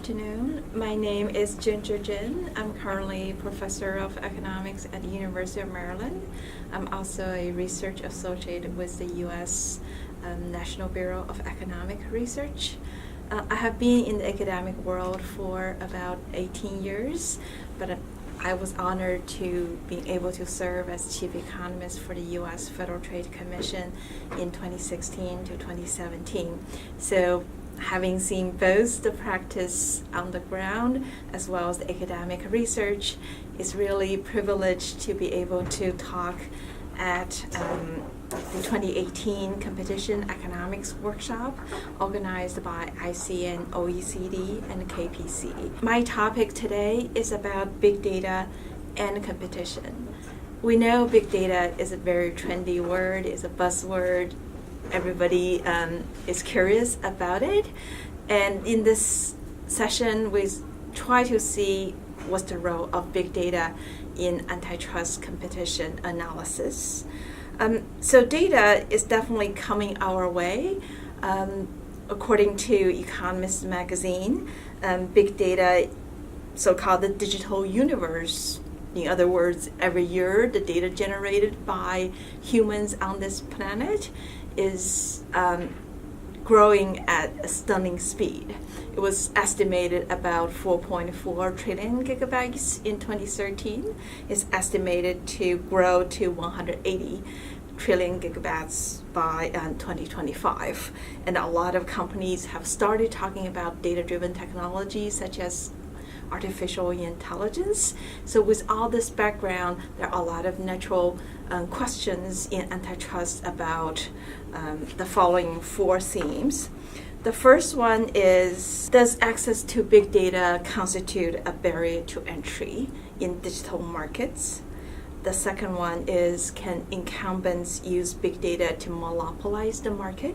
afternoon. My name is Ginger Jin. I'm currently professor of economics at the University of Maryland. I'm also a research associate with the U.S. National Bureau of Economic Research. I have been in the academic world for about 18 years, but I was honored to be able to serve as chief economist for the U.S. Federal Trade Commission in 2016 to 2017. So, having seen both the practice on the ground as well as the academic research, it's really privileged to be able to talk at the 2018 Competition Economics Workshop organized by ICN, OECD, and KPC. My topic today is about big data and competition. We know big data is a very trendy word, it's a buzzword. Everybody is curious about it, and in this session we try to see what's the role of big data in antitrust competition analysis. So data is definitely coming our way. According to Economist magazine, big data, so-called the digital universe, in other words, every year the data generated by humans on this planet is growing at a stunning speed. It was estimated about 4.4 trillion gigabytes in 2013. It's estimated to grow to 180 trillion gigabytes by 2025. And a lot of companies have started talking about data-driven technologies such as artificial intelligence. So with all this background, there are a lot of natural questions in antitrust about the following four themes. The first one is, does access to big data constitute a barrier to entry in digital markets? The second one is, can incumbents use big data to monopolize the market?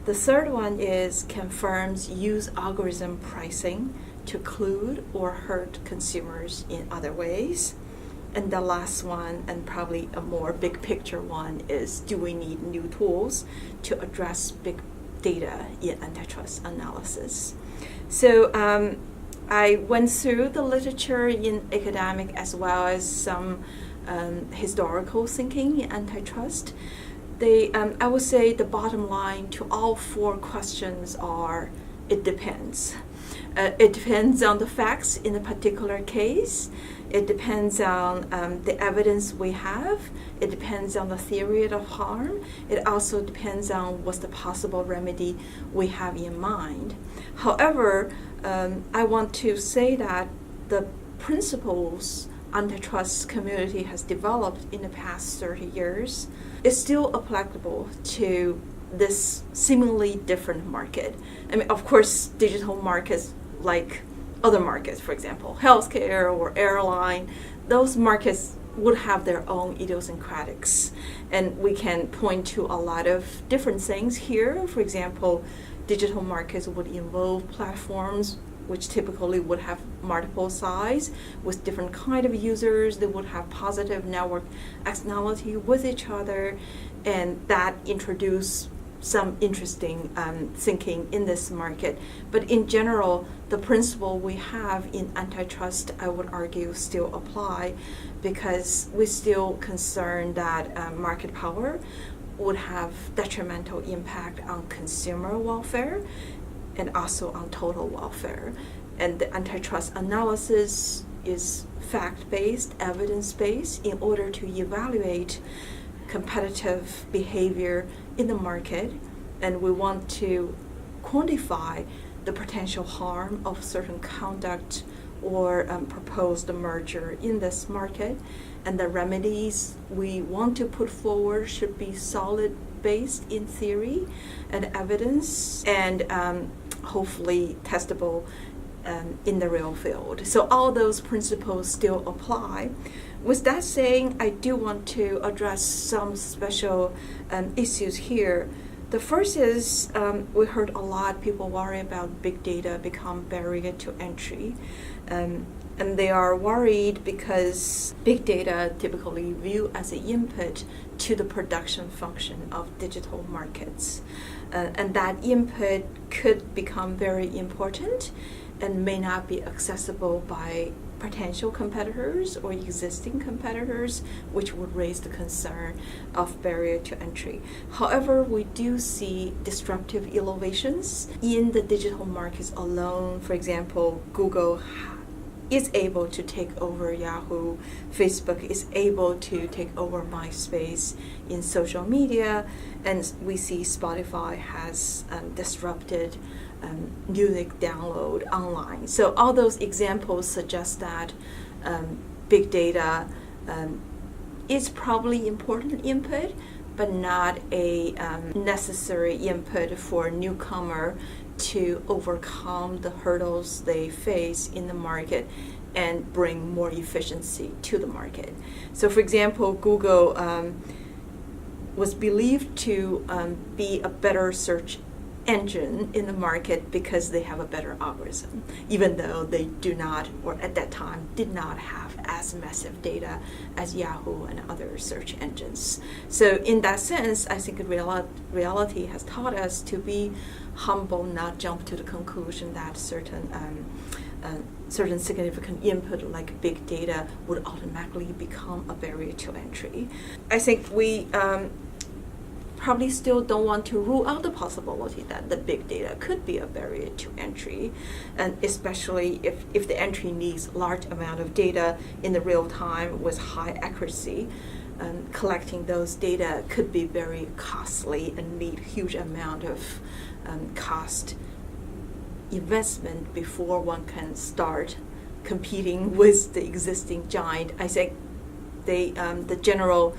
The third one is, can firms use algorithm pricing to collude or hurt consumers in other ways? And the last one, and probably a more big picture one, is, do we need new tools to address big data in antitrust analysis? So I went through the literature in academic as well as some historical thinking in antitrust. I would say the bottom line to all four questions are, it depends. It depends on the facts in a particular case. It depends on the evidence we have. It depends on the theory of harm. It also depends on what's the possible remedy we have in mind. However, I want to say that the principles antitrust community has developed in the past 30 years is still applicable to this seemingly different market. I mean, of course, digital markets like other markets, for example, healthcare or airline, those markets would have their own idiosyncratics. And we can point to a lot of different things here. For example, digital markets would involve platforms which typically would have multiple sides with different kind of users. They would have positive network externality with each other, and that introduce some interesting thinking in this market. But in general, the principle we have in antitrust, I would argue, still apply, because we're still concerned that market power would have detrimental impact on consumer welfare and also on total welfare. And the antitrust analysis is fact-based, evidence-based, in order to evaluate competitive behavior in the market, and we want to quantify the potential harm of certain conduct or proposed merger in this market, and the remedies we want to put forward should be solid based in theory and evidence, and hopefully testable in the real field. So all those principles still apply. With that saying, I do want to address some special issues here. The first is, we heard a lot people worry about big data become barrier to entry. And they are worried because big data typically viewed as an input to the production function of digital markets. And that input could become very important, and may not be accessible by potential competitors or existing competitors, which would raise the concern of barrier to entry. However, we do see disruptive innovations in the digital markets alone. For example, Google is able to take over Yahoo, Facebook is able to take over MySpace in social media, and we see Spotify has disrupted music download online. So all those examples suggest that big data is probably important input, but not a necessary input for a newcomer to overcome the hurdles they face in the market and bring more efficiency to the market. So for example, Google was believed to be a better search engine in the market because they have a better algorithm, even though they do not, or at that time did not have as massive data as Yahoo and other search engines. So in that sense, I think reality has taught us to be humble, not jump to the conclusion that certain significant input like big data would automatically become a barrier to entry. I think we probably still don't want to rule out the possibility that the big data could be a barrier to entry, and especially if the entry needs large amount of data in the real time with high accuracy. Collecting those data could be very costly and need huge amount of cost investment before one can start competing with the existing giant. I think the general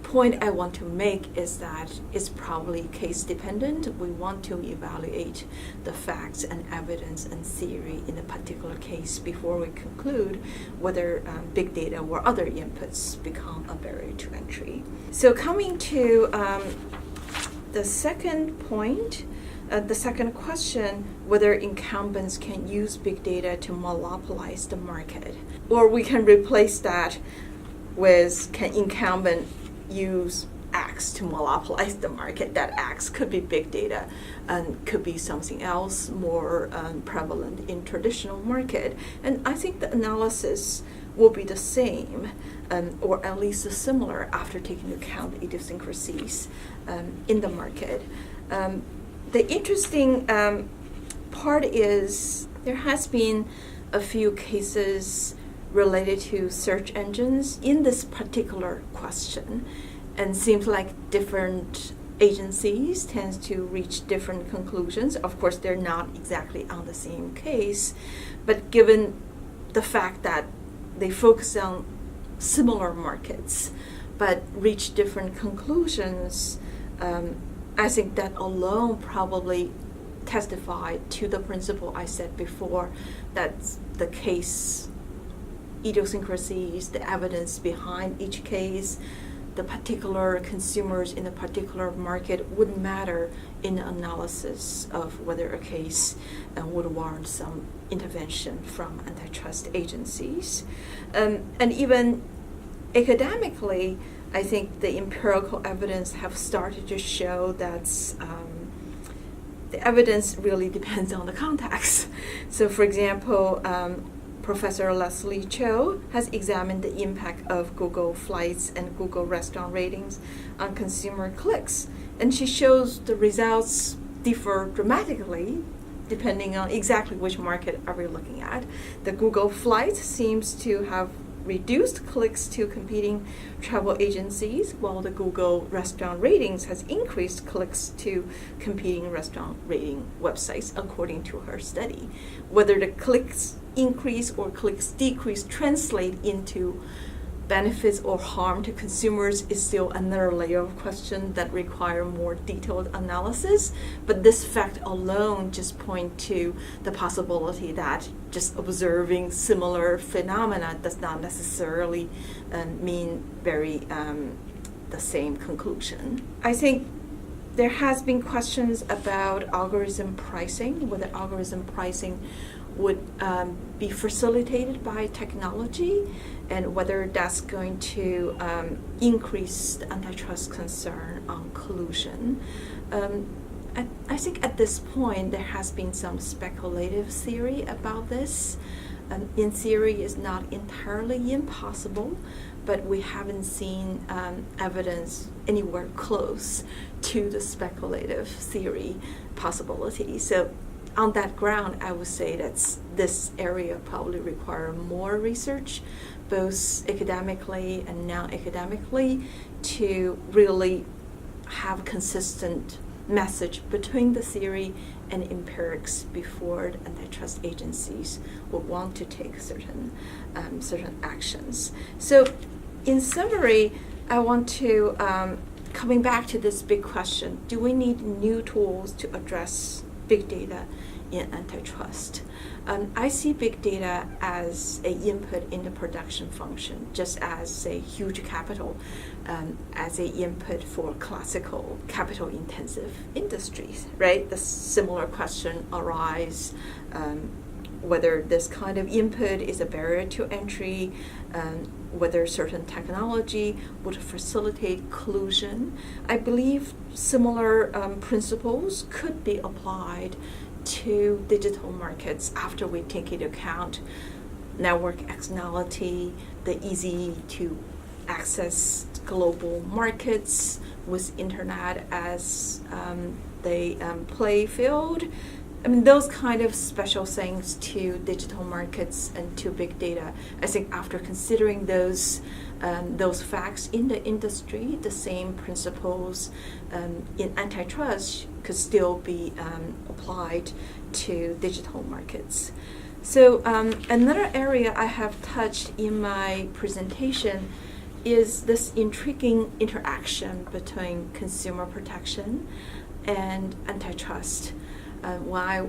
point I want to make is that it's probably case dependent. We want to evaluate the facts and evidence and theory in a particular case before we conclude whether big data or other inputs become a barrier to entry. So coming to the second point, the second question, whether incumbents can use big data to monopolize the market, or we can replace that with, can incumbent use X to monopolize the market? That X could be big data and could be something else more prevalent in traditional market. And I think the analysis will be the same, or at least similar after taking into account the idiosyncrasies in the market. The interesting part is there has been a few cases related to search engines in this particular question, and seems like different agencies tend to reach different conclusions. Of course, they're not exactly on the same case, but given the fact that they focus on similar markets but reach different conclusions, I think that alone probably testified to the principle I said before, that the case idiosyncrasies, the evidence behind each case, the particular consumers in a particular market would matter in the analysis of whether a case would warrant some intervention from antitrust agencies. And even academically, I think the empirical evidence have started to show that the evidence really depends on the context. So for example, Professor Leslie Cho has examined the impact of Google Flights and Google Restaurant ratings on consumer clicks. And she shows the results differ dramatically depending on exactly which market are we looking at. The Google Flights seems to have reduced clicks to competing travel agencies, while the Google Restaurant ratings has increased clicks to competing restaurant rating websites, according to her study. Whether the clicks increase or clicks decrease translate into benefits or harm to consumers is still another layer of question that require more detailed analysis. But this fact alone just point to the possibility that just observing similar phenomena does not necessarily mean the same conclusion. I think there has been questions about algorithm pricing, whether algorithm pricing would be facilitated by technology, and whether that's going to increase the antitrust concern on collusion. I think at this point there has been some speculative theory about this. In theory, it's not entirely impossible, but we haven't seen evidence anywhere close to the speculative theory possibility. So on that ground, I would say that this area probably require more research, both academically and non-academically, to really have consistent message between the theory and empirics before the antitrust agencies would want to take certain actions. So in summary, I want to, coming back to this big question, do we need new tools to address big data in antitrust? I see big data as an input in the production function, just as a huge capital, as an input for classical capital-intensive industries, right? The similar question arises whether this kind of input is a barrier to entry, whether certain technology would facilitate collusion. I believe similar principles could be applied to digital markets after we take into account network externality, the easy to access global markets with internet as the play field. I mean, those kind of special things to digital markets and to big data. I think after considering those facts in the industry, the same principles in antitrust could still be applied to digital markets. So another area I have touched in my presentation is this intriguing interaction between consumer protection and antitrust. When I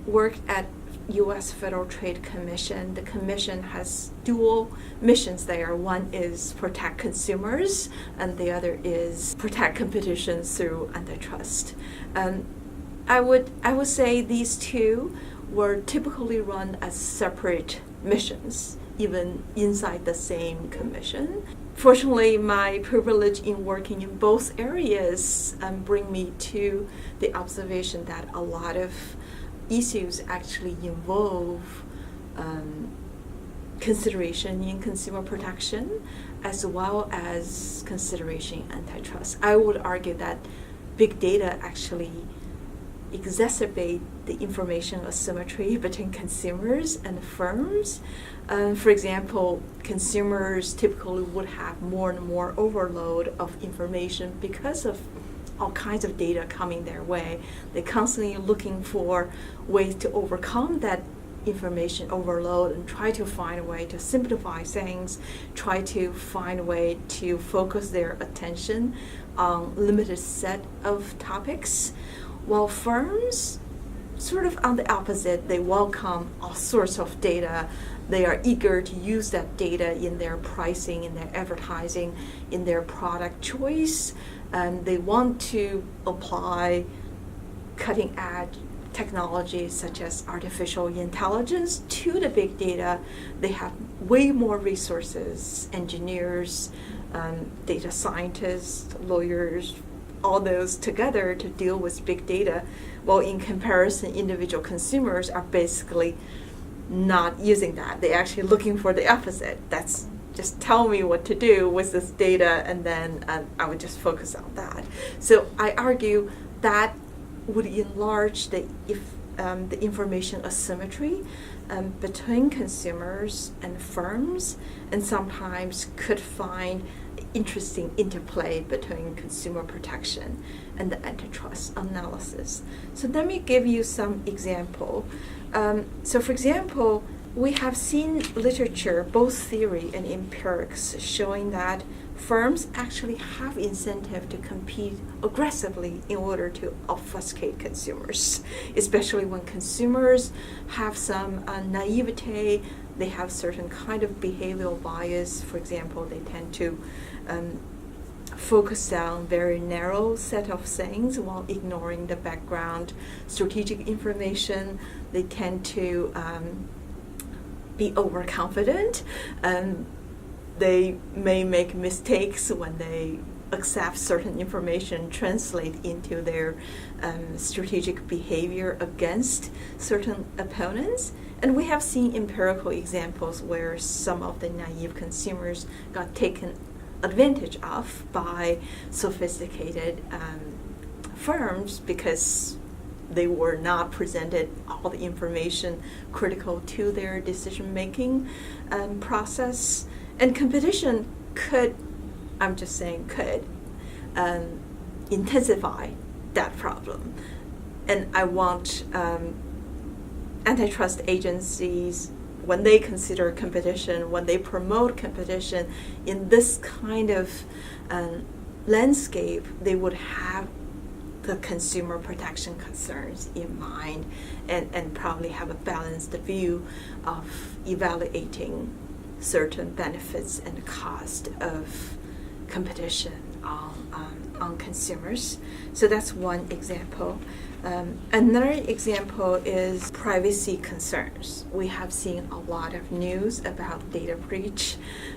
worked at U.S. Federal Trade Commission, the commission has dual missions there. One is protect consumers, and the other is protect competition through antitrust. I would say these two were typically run as separate missions, even inside the same commission. Fortunately, my privilege in working in both areas bring me to the observation that a lot of issues actually involve consideration in consumer protection as well as consideration in antitrust. I would argue that big data actually exacerbate the information asymmetry between consumers and firms. For example, consumers typically would have more and more overload of information because of all kinds of data coming their way. They're constantly looking for ways to overcome that information overload and try to find a way to simplify things, try to find a way to focus their attention on limited set of topics. While firms, sort of on the opposite, they welcome all sorts of data. They are eager to use that data in their pricing, in their advertising, in their product choice. And they want to apply cutting-edge technologies such as artificial intelligence to the big data. They have way more resources, engineers, data scientists, lawyers, all those together to deal with big data, while in comparison, individual consumers are basically not using that. They're actually looking for the opposite. That's just tell me what to do with this data, and then I would just focus on that. So I argue that would enlarge the information asymmetry between consumers and firms, and sometimes could find interesting interplay between consumer protection and the antitrust analysis. So let me give you some example. So for example, we have seen literature, both theory and empirics, showing that firms actually have incentive to compete aggressively in order to obfuscate consumers, especially when consumers have some naivete, they have certain kind of behavioral bias. For example, they tend to focus on very narrow set of things while ignoring the background strategic information. They tend to be overconfident. They may make mistakes when they accept certain information, translate into their strategic behavior against certain opponents. And we have seen empirical examples where some of the naive consumers got taken advantage of by sophisticated firms because they were not presented all the information critical to their decision-making process. And competition could, I'm just saying could, intensify that problem. And I want antitrust agencies, when they consider competition, when they promote competition in this kind of landscape, they would have the consumer protection concerns in mind and probably have a balanced view of evaluating certain benefits and cost of competition on consumers. So that's one example. Another example is privacy concerns. We have seen a lot of news about data breach,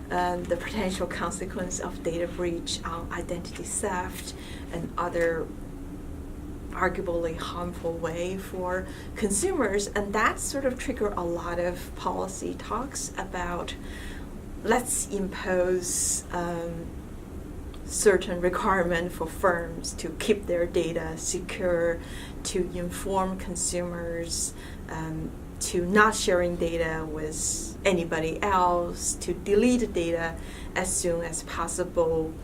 the potential consequence of data breach on identity theft and other arguably harmful way for consumers, and that sort of triggered a lot of policy talks about let's impose certain requirement for firms to keep their data secure, to inform consumers, to not sharing data with anybody else, to delete data as soon as possible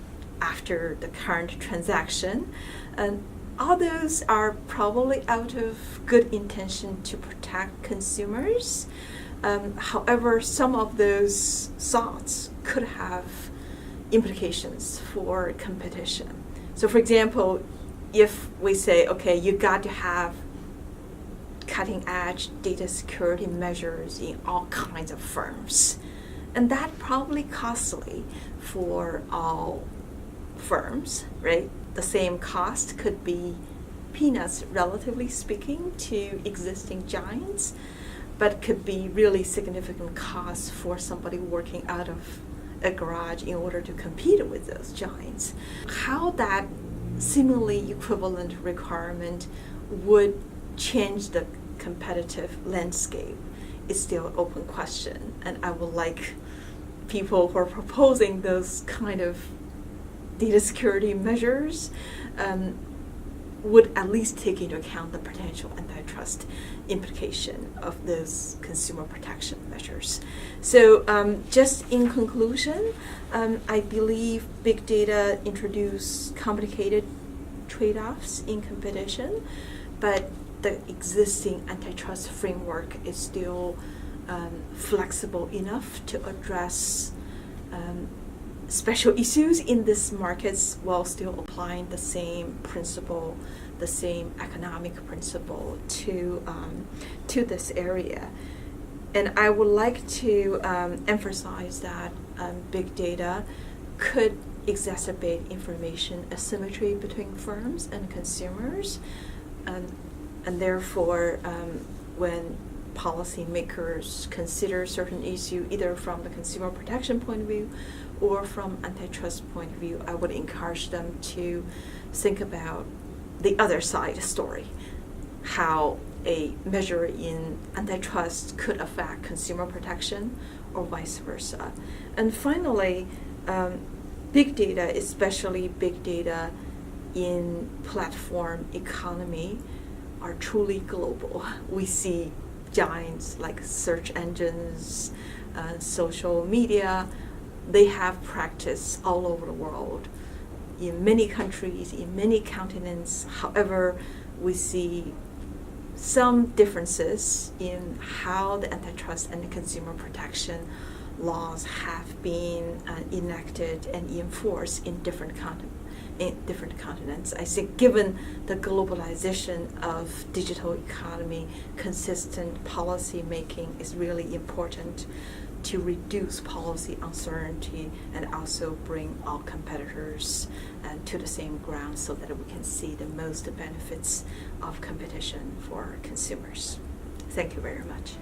after the current transaction. And all those are probably out of good intention to protect consumers. However, some of those thoughts could have implications for competition. So for example, if we say, okay, you got to have cutting edge data security measures in all kinds of firms, and that probably costly for all firms, right? The same cost could be peanuts, relatively speaking, to existing giants, but could be really significant costs for somebody working out of a garage in order to compete with those giants. How that seemingly equivalent requirement would change the competitive landscape is still an open question, and I would like people who are proposing those kind of data security measures would at least take into account the potential antitrust implication of those consumer protection measures. So just in conclusion, I believe big data introduce complicated trade-offs in competition, but the existing antitrust framework is still flexible enough to address special issues in these markets while still applying the same principle, the same economic principle to this area. And I would like to emphasize that big data could exacerbate information asymmetry between firms and consumers, and therefore when policymakers consider certain issue either from the consumer protection point of view or from antitrust point of view, I would encourage them to think about the other side story, how a measure in antitrust could affect consumer protection or vice versa. And finally, big data, especially big data in platform economy, are truly global. We see giants like search engines, social media, they have practice all over the world, in many countries, in many continents. However, we see some differences in how the antitrust and the consumer protection laws have been enacted and enforced in different continents. I think given the globalization of digital economy, consistent policy making is really important to reduce policy uncertainty and also bring all competitors to the same ground so that we can see the most benefits of competition for consumers. Thank you very much.